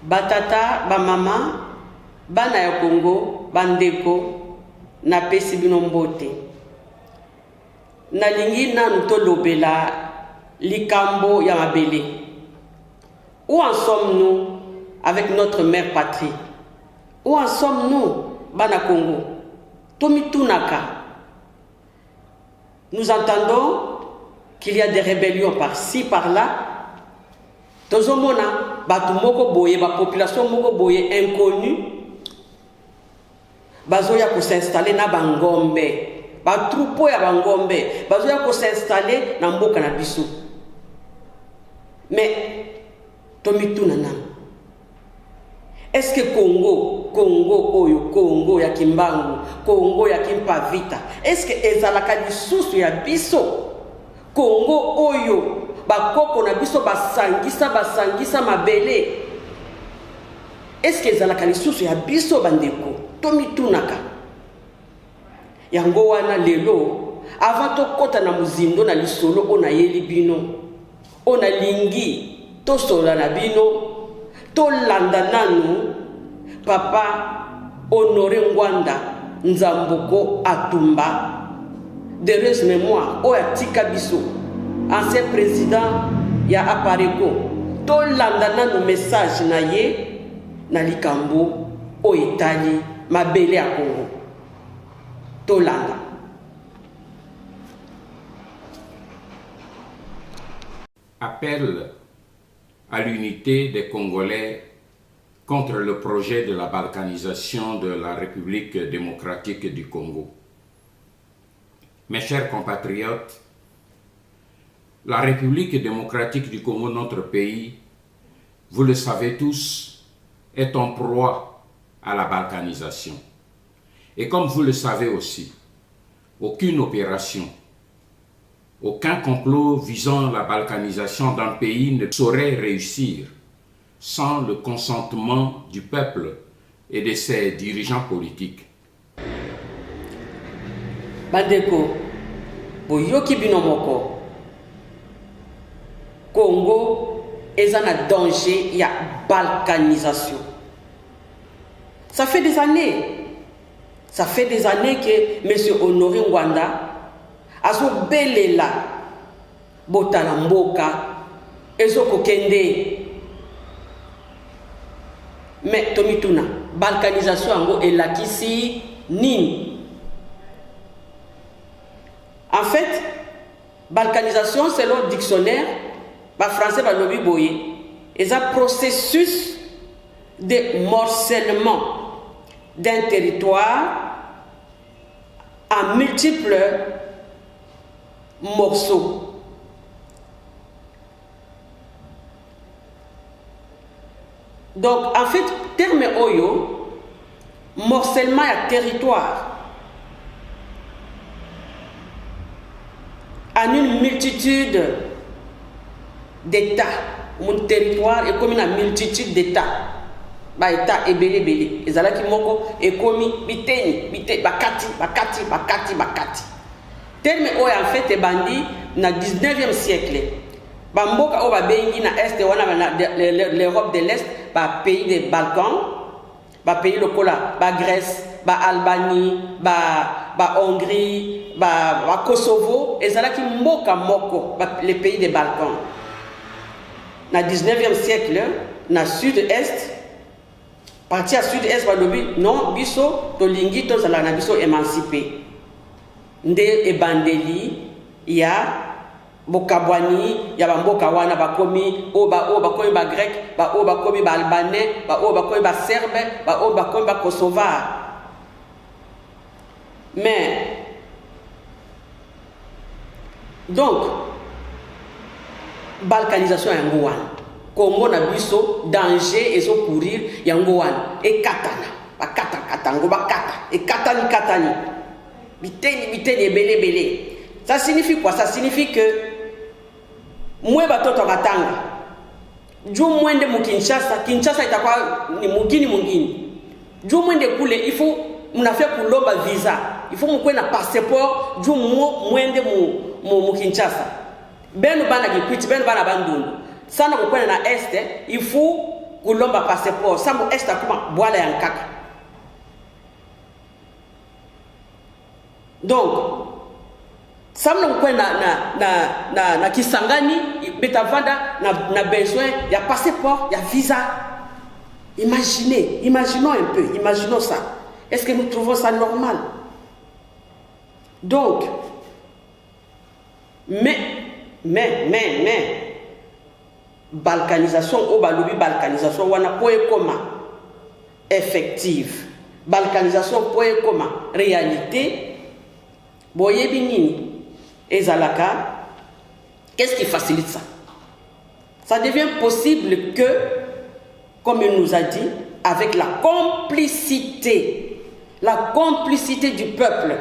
batata, ba mama, bana ya Congo, bandeko, na pesi bino mbote. Nalingi nanu tolobela likambo ya mabele. Où en sommes-nous avec notre mère patrie? Où en sommes-nous, bana Congo? Tomitunaka. Nous entendons qu'il y a des rébellions par-ci, par-là. Tozomona, batu moko boye, ba population moko boye inconnue. Bazoya ko s'installer na bangombe. Ba troupeau ya bangombe. Bazoya ko s'installer na mboka na biso. Mais, tomituna nana. Est-ce que Congo ya Kimbangu, Congo ya Kimpavita, est-ce que ezalaka lisusu ya biso? Congo oyo, bakoko na biso basangisa mabele. Est-ce que ezalaka lisusu ya biso bandeko? Tomitunaka. Yango wana lelo, avant tokota na muzindo na lisolo ona yeli bino, ona lingi, tosola na bino, tolanda nanu papa Honoré Ngwanda Nzambuko Atumba d'heureuse mémoire oya tika biso ancien président ya Apareko, tolanda nanu message na ye na likambo o Itali mabele ya Congo, tolanda. Appel à l'unité des Congolais contre le projet de la balkanisation de la République démocratique du Congo. Mes chers compatriotes, la République démocratique du Congo, notre pays, vous le savez tous, est en proie à la balkanisation. Et comme vous le savez aussi, aucune opération, aucun complot visant la balkanisation d'un pays ne saurait réussir sans le consentement du peuple et de ses dirigeants politiques. Bandeko, boyoki bino moko, Congo est en danger, il y a balkanisation. Ça fait des années que M. Honoré Ngwanda azo belela botala mboka ezoko kende. Mais tomituna balkanisation ango elakisi nini? En fait, balkanisation selon le dictionnaire ba français ba lobi boye est un processus de morcellement d'un territoire en multiples morceaux. Donc, en fait, terme oyo, morcellement à territoire, en une multitude d'États. Mon territoire est comme une multitude d'États. Ba État est belé. Ezalaki moko est comme bakati. Terme oyo en fait est bandi na 19e siècle. Bamboka o babengi na est wana l'Europe de l'Est, ba pays des Balkans, ba pays lokola, ba Grèce, ba Albanie, ba Hongrie, ba Kosovo, ezalaki mboka moko les pays des Balkans. Na 19e siècle, na sud-est, parti à sud-est ba lobi non biso to lingi to zala na biso émancipé. Nde ebandeli ya bokabwani ya bamboka wana bakomi o bakomi ba grec ba o bakomi ba albanais ba o bakomi ba serbe ba o bakomi ba kosovar. Mais donc balkanisation yango wana Congo na biso danger ezo courir yango wana e katana bakata ngo bakata e katani biteni ebele. Ça signifie quoi? Ça signifie que mwe batoto katanga ju mwende mu Kinshasa itakuwa ni mugini ju mwende kule il faut mnafia kulomba visa, il faut mkwe na passeport ju mwende mu Kinshasa. Beno bana gikwiti beno bana bandundu sana kukwenda na este il faut kulomba passeport sambo esta kuma bwala ya nkaka. Donc samno kwe na Kisangani betavanda na besoin ya passeport, ya visa. Imaginons un peu, imaginons ça. Est-ce que nous trouvons ça normal? Donc, mais, balkanisation, balkanisation, wana poe koma effective. Balkanisation poe koma réalité. Boye binini, ezalaka, qu'est-ce qui facilite ça? Ça devient possible que, comme il nous a dit, avec la complicité du peuple,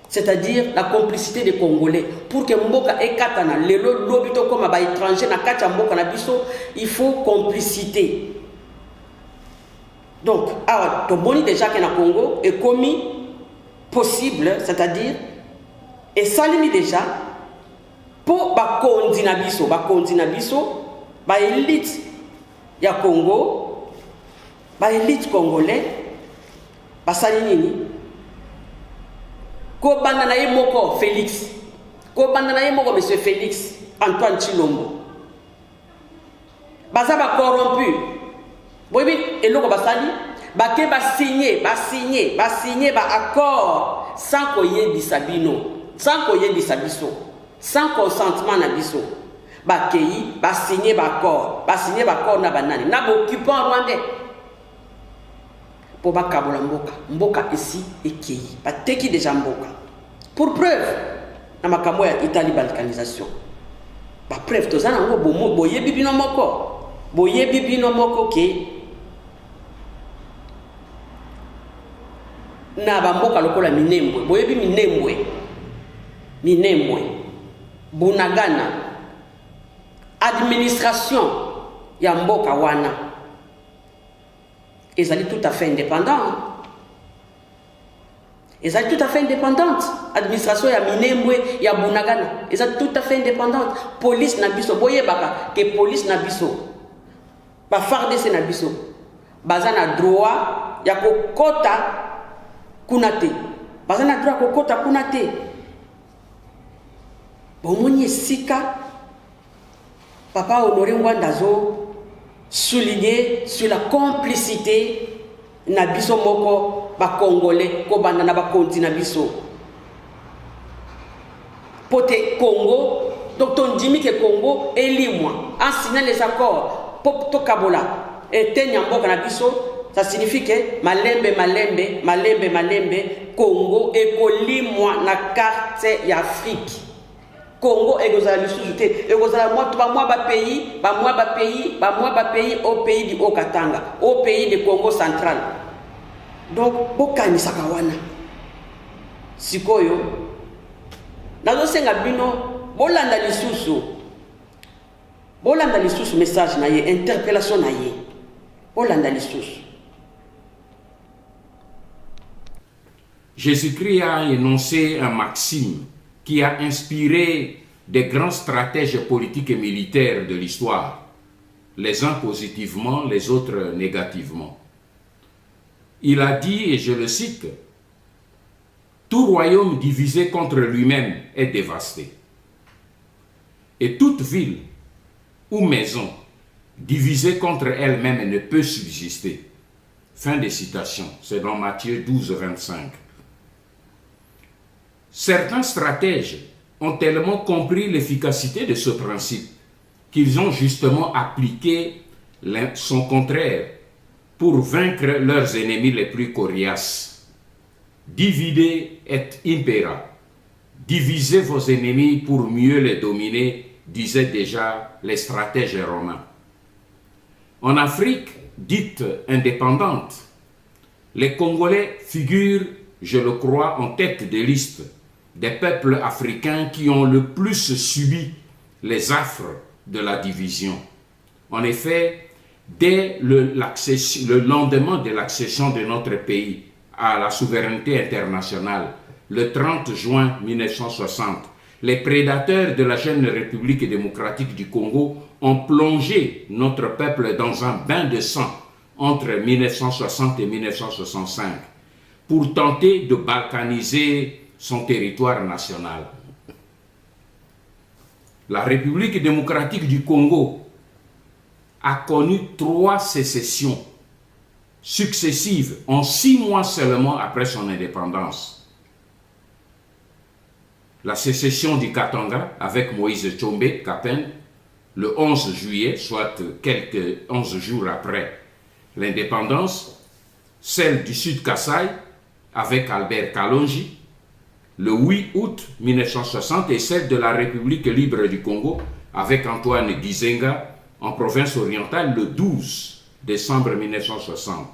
c'est-à-dire la complicité des Congolais, pour que Mboka et Katana, les lobito comme à étranger, na Kacha Mboka na biso, il faut complicité. Donc, alors, ton boni déjà que na Congo est commis possible, c'est-à-dire, et salimi déjà, pour bakondi na biso, ba élite ya Congo, ba élite congolais, ba salinini, ko banda na ye moko Félix, ko banda na ye moko monsieur Félix Antoine Tshilombo, baza ba corrompu, boyebi eloko basali, bake ba signer ba accord sans koyebisa bino, sans koyebisa biso, sans consentement na biso. Bakei, ba signer ba accord na banani, na occupant rwandais. Pour ba kabola mboka ici et kei, ba teki déjà mboka. Pour preuve, na makambo ya Italie balkanisation. Ba preuve tozana ngo boye bibino moko ke na ba mboka lokola Minembwe, boye bi Minembwe, Bunagana. Administration ya mboka wana ezali tout à fait indépendant. Ezali tout à fait indépendante. Administration ya Minembwe ya Bunagana ezali tout à fait indépendante. Police na biso boye baka que police na biso ba FARDC na biso baza na droit ya kokota kunate. Baza na droit kokota kunate. Bomoni sika Papa Honoré Ngwandazo souligner sur la complicité na biso moko ba Congolais ko banda na ba konti na biso. Pote Congo, donc ton dimi que Congo elimwa en signant les accords pop to kabola et tenyamboka na biso, ça signifie que malembe Congo ekolimwa na carte ya Afrique. Congo egozala lisusu te, egozala ba pays au pays du Haut-Katanga, au pays du Congo central. Donc bokanisa kawana sikoyo nazo senga bino bolanda lisusu message na ye, interpellation na ye, bolanda lisusu. Jésus-Christ a énoncé un maxime qui a inspiré des grands stratèges politiques et militaires de l'histoire, les uns positivement, les autres négativement. Il a dit, et je le cite, « Tout royaume divisé contre lui-même est dévasté, et toute ville ou maison divisée contre elle-même ne peut subsister. » Fin de citation, c'est dans Matthieu 12, 25. Certains stratèges ont tellement compris l'efficacité de ce principe qu'ils ont justement appliqué son contraire pour vaincre leurs ennemis les plus coriaces. Divide et impera. Divisez vos ennemis pour mieux les dominer, disaient déjà les stratèges romains. En Afrique, dite indépendante, les Congolais figurent, je le crois, en tête de liste des peuples africains qui ont le plus subi les affres de la division. En effet, dès le lendemain de l'accession de notre pays à la souveraineté internationale, le 30 juin 1960, les prédateurs de la jeune République démocratique du Congo ont plongé notre peuple dans un bain de sang entre 1960 et 1965 pour tenter de balkaniser son territoire national. La République démocratique du Congo a connu 3 sécessions successives en 6 mois seulement après son indépendance. La sécession du Katanga avec Moïse Tshombe Kapen le 11 juillet, soit quelques 11 jours après l'indépendance, celle du Sud Kasaï avec Albert Kalonji le 8 août 1960 et celle de la République libre du Congo avec Antoine Gizenga en province orientale le 12 décembre 1960.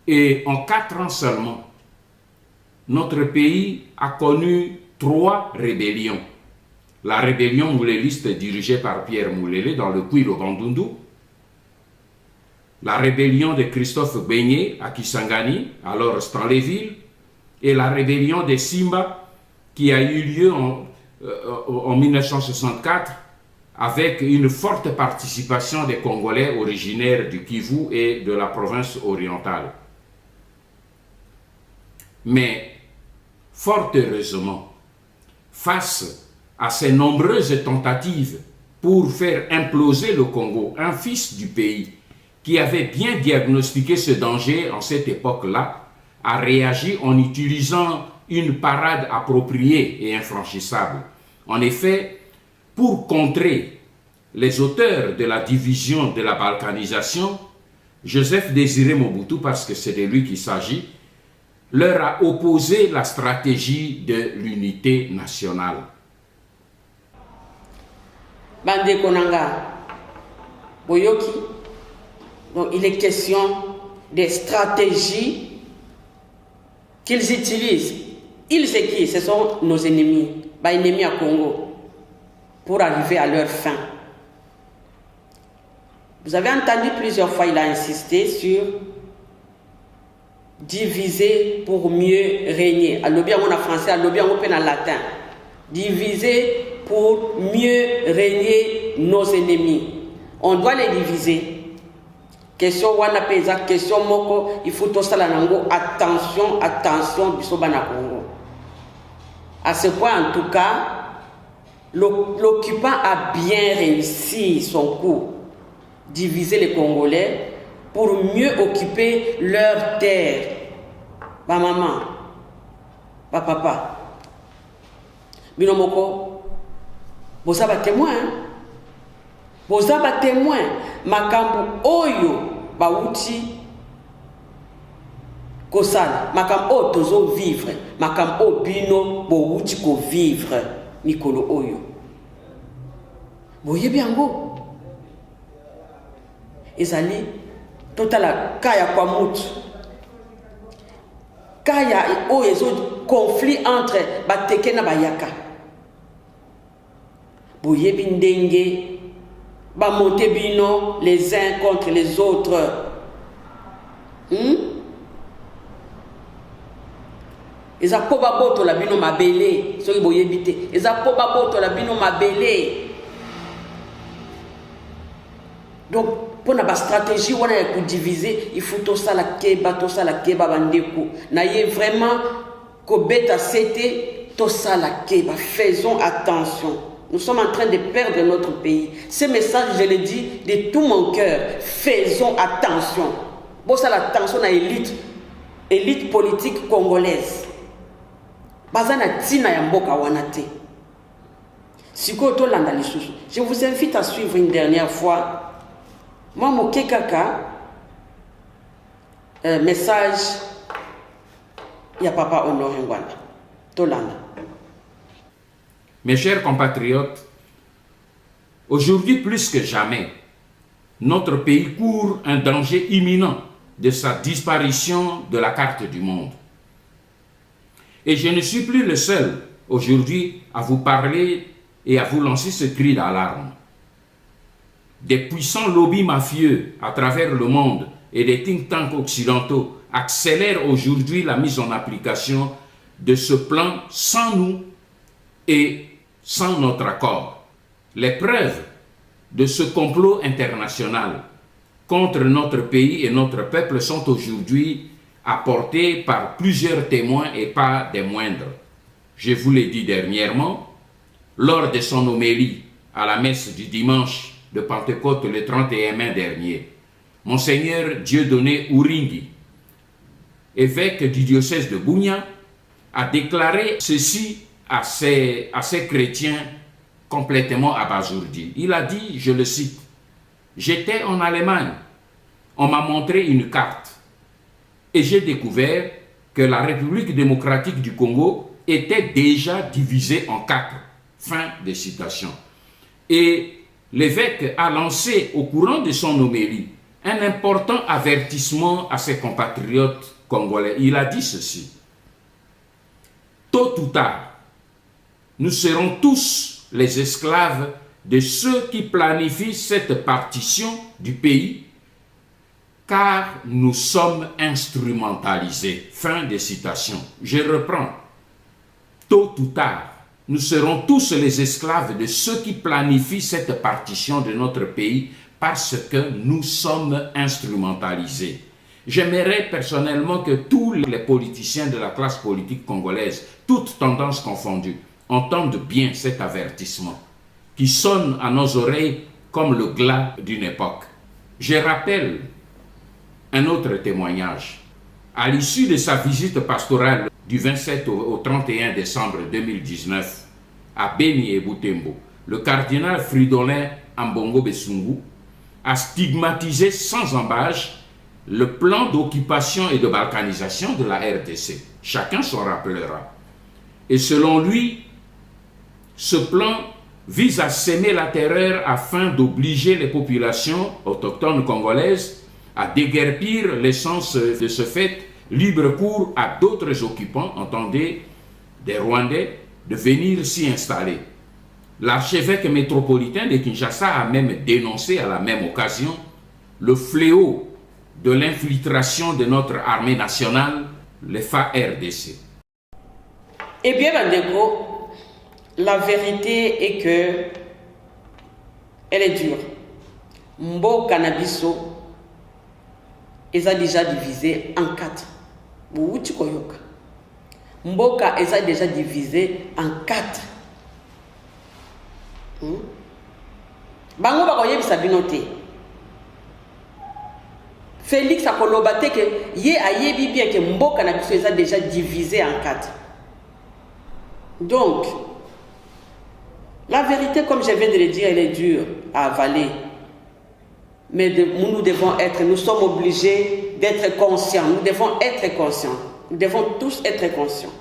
Et en 4 ans seulement, notre pays a connu 3 rébellions. La rébellion mouléliste dirigée par Pierre Moulélé dans le Kouilo-Bandundu, la rébellion de Christophe Beignet à Kisangani, alors Stanleyville, et la rébellion des Simba qui a eu lieu en 1964 avec une forte participation des Congolais originaires du Kivu et de la province orientale. Mais, fort heureusement, face à ces nombreuses tentatives pour faire imploser le Congo, un fils du pays qui avait bien diagnostiqué ce danger en cette époque-là, a réagi en utilisant une parade appropriée et infranchissable. En effet, pour contrer les auteurs de la division de la balkanisation, Joseph Désiré Mobutu, parce que c'est de lui qu'il s'agit, leur a opposé la stratégie de l'unité nationale. Bande Konanga, Boyoki, donc il est question des stratégies qu'ils utilisent. Ils et qui? Ce sont nos ennemis, ennemis à Congo, pour arriver à leur fin. Vous avez entendu plusieurs fois, il a insisté sur diviser pour mieux régner. Alors bien on a français, alors bien on peut en latin. Diviser pour mieux régner nos ennemis. On doit les diviser. Question wana peza, question moko, il faut tout ça nango. Attention, attention, bisobana Congo. À ce point, en tout cas, l'occupant a bien réussi son coup. Diviser les Congolais pour mieux occuper leurs terres. Ba maman, ba papa. Binomoko, bosa ba témoin. Bosa ba témoin. Makambu oyo ba uti kosala. Makambu o tozo vivre. Makambu o bino bo uti ko vivre. Mikolo oyo. Boye biango. Ezali totala kaya kwa mutu. Kaya o ezo conflit entre bateke na bayaka. Boye bindenge ba monter bino les uns contre les autres. Eza po ba boto la bino mabele soki boye bité. Eza po ba boto la bino mabele. Donc pour la stratégie on a pour diviser, il faut tout ça la keba bandeko. Na yé vraiment ko beta c'était tout ça la keba. Faisons attention. Nous sommes en train de perdre notre pays. Ce message, je le dis de tout mon cœur. Faisons attention. Bon, ça l'attention à élite politique congolaise. Bazana tina ya mboka wanate. Siko to landa lisusu. Je vous invite à suivre une dernière fois. Moi, mon kekaka, message, il y a papa Honoré Ngwanda. Tolanda. Mes chers compatriotes, aujourd'hui plus que jamais, notre pays court un danger imminent de sa disparition de la carte du monde. Et je ne suis plus le seul aujourd'hui à vous parler et à vous lancer ce cri d'alarme. Des puissants lobbies mafieux à travers le monde et des think tanks occidentaux accélèrent aujourd'hui la mise en application de ce plan sans nous et sans notre accord. Les preuves de ce complot international contre notre pays et notre peuple sont aujourd'hui apportées par plusieurs témoins et pas des moindres. Je vous l'ai dit dernièrement, lors de son homélie à la messe du dimanche de Pentecôte le 31 mai dernier, Monseigneur Dieudonné Ouringui, évêque du diocèse de Bunia, a déclaré ceci à ces chrétiens complètement abasourdis. Il a dit, je le cite, « J'étais en Allemagne, on m'a montré une carte et j'ai découvert que la République démocratique du Congo était déjà divisée en 4. » Fin de citation. Et l'évêque a lancé au courant de son homélie un important avertissement à ses compatriotes congolais. Il a dit ceci, « Tôt ou tard, nous serons tous les esclaves de ceux qui planifient cette partition du pays, car nous sommes instrumentalisés. » Fin de citation. Je reprends. « Tôt ou tard, nous serons tous les esclaves de ceux qui planifient cette partition de notre pays parce que nous sommes instrumentalisés. » J'aimerais personnellement que tous les politiciens de la classe politique congolaise, toutes tendances confondues, entendent bien cet avertissement qui sonne à nos oreilles comme le glas d'une époque. Je rappelle un autre témoignage. À l'issue de sa visite pastorale du 27 au 31 décembre 2019 à Beni et Butembo, le cardinal Fridolin Ambongo Besungu a stigmatisé sans embâche le plan d'occupation et de balkanisation de la RDC. Chacun s'en rappellera. Et selon lui, ce plan vise à semer la terreur afin d'obliger les populations autochtones congolaises à déguerpir l'essence de ce fait libre cours à d'autres occupants, entendez, des Rwandais, de venir s'y installer. L'archevêque métropolitain de Kinshasa a même dénoncé à la même occasion le fléau de l'infiltration de notre armée nationale, les FARDC. Eh bien, Bandeko, la vérité est que elle est dure. Mbo Cannabiso est déjà divisé en 4. Mboka est déjà divisé en 4. Bango bakoye bisabinote. Félix a kolobate que ye ayebi bien que Mboka na biso est déjà divisé en 4. Donc, la vérité, comme je viens de le dire, elle est dure à avaler. Mais nous sommes obligés d'être conscients. Nous devons être conscients. Nous devons tous être conscients.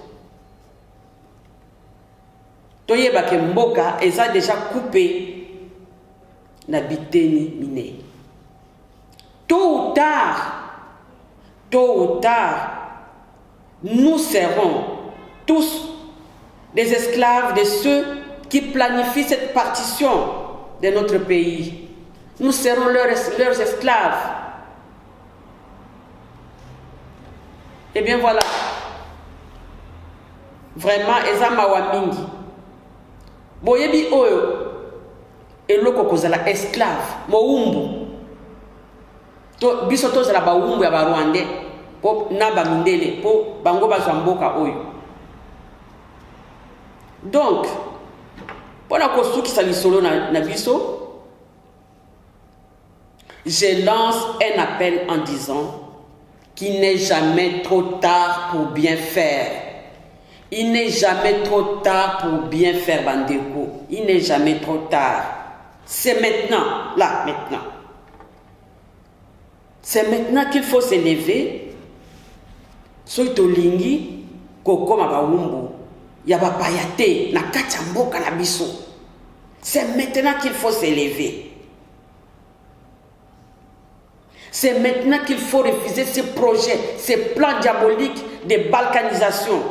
Toyeba ke Mboka est déjà coupé na biteni miné. Tôt ou tard, nous serons tous des esclaves de ceux qui planifient cette partition de notre pays. Nous serons leurs esclaves. Eh bien voilà. Vraiment, eza mawa mingi. Boyebi oyo eloko kozala esclave, moumbu. To biso tozala ba umbu ya ba Rwandais po na ba mindele po bango bazwa mboka oyo. Donc, pour kosukisa lisolo na biso, je lance un appel en disant qu'il n'est jamais trop tard pour bien faire. Il n'est jamais trop tard pour bien faire, Bandeko. Il n'est jamais trop tard. C'est maintenant, là, maintenant. C'est maintenant qu'il faut s'élever. Soito lingi, koko mabawumbu. Yaba payate, na kachamboka na biso. C'est maintenant qu'il faut s'élever. C'est maintenant qu'il faut refuser ces projets, ces plans diaboliques de balkanisation.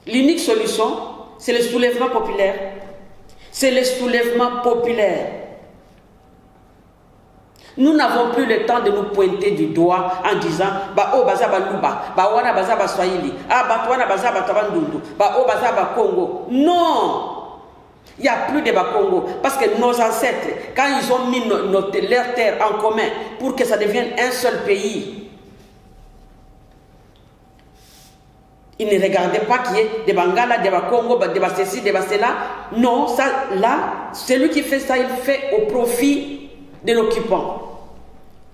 L'unique solution, c'est le soulèvement populaire. C'est le soulèvement populaire. Nous n'avons plus le temps de nous pointer du doigt en disant bah oh baza baluba, bah wana baza baswahili, ah bah wana baza batavandundu, bah oh baza ba Congo. Non! Il n'y a plus de Bas-Congo. Parce que nos ancêtres, quand ils ont mis leurs terres en commun pour que ça devienne un seul pays, ils ne regardaient pas qu'il y ait des Bangala, des Bas-Congo, des Bas-Ceci, des Bas-Cela. Non, ça, là, celui qui fait ça, il fait au profit de l'occupant.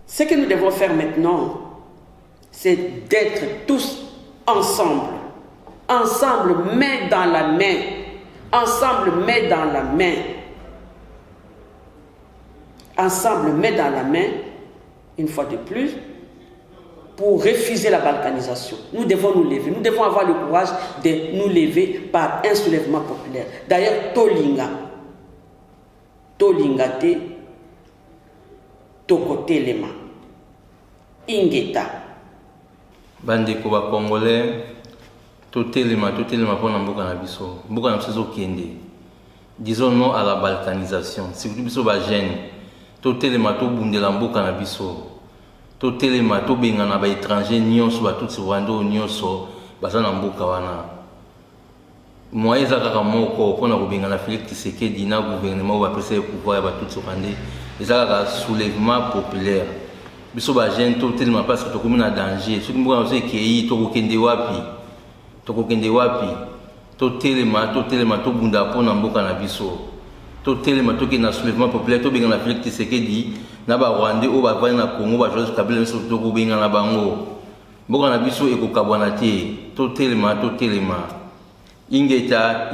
Ce que nous devons faire maintenant, c'est d'être tous ensemble. Ensemble, main dans la main. Ensemble, main dans la main. Ensemble, main dans la main, une fois de plus, pour refuser la balkanisation. Nous devons nous lever. Nous devons avoir le courage de nous lever par un soulèvement populaire. D'ailleurs, Tolinga. Tolingate. Tokotelema. Ingeta. Bandeko ba Congolais, totelema pour mboka na biso. Mboka na biso kende. Disons non à la balkanisation. Si vous biso ba jeune, totelema to bundela mboka na biso. Totelema to benga na ba étranger nyonso ba tutsi wando nyonso bazana mboka wana. Moyens kaka moko pona ko benga na Félix Tshisekedi na gouvernement ba pesa pouvoir ba tutsi wande. Ezaka soulèvement populaire. Biso ba jeune totelema parce que to komi na danger. Soki mboka na kei to kokende wapi? To kokende wapi? Totelema to bunda pona mboka na biso. Totelema to ke na soulèvement populaire to benga na Félix Tshisekedi na ba Rwandais o ba vana na Congo ba Joseph Kabila biso to ko benga na bango. Mboka na biso ekokabwana te. Totelema. Ingeta.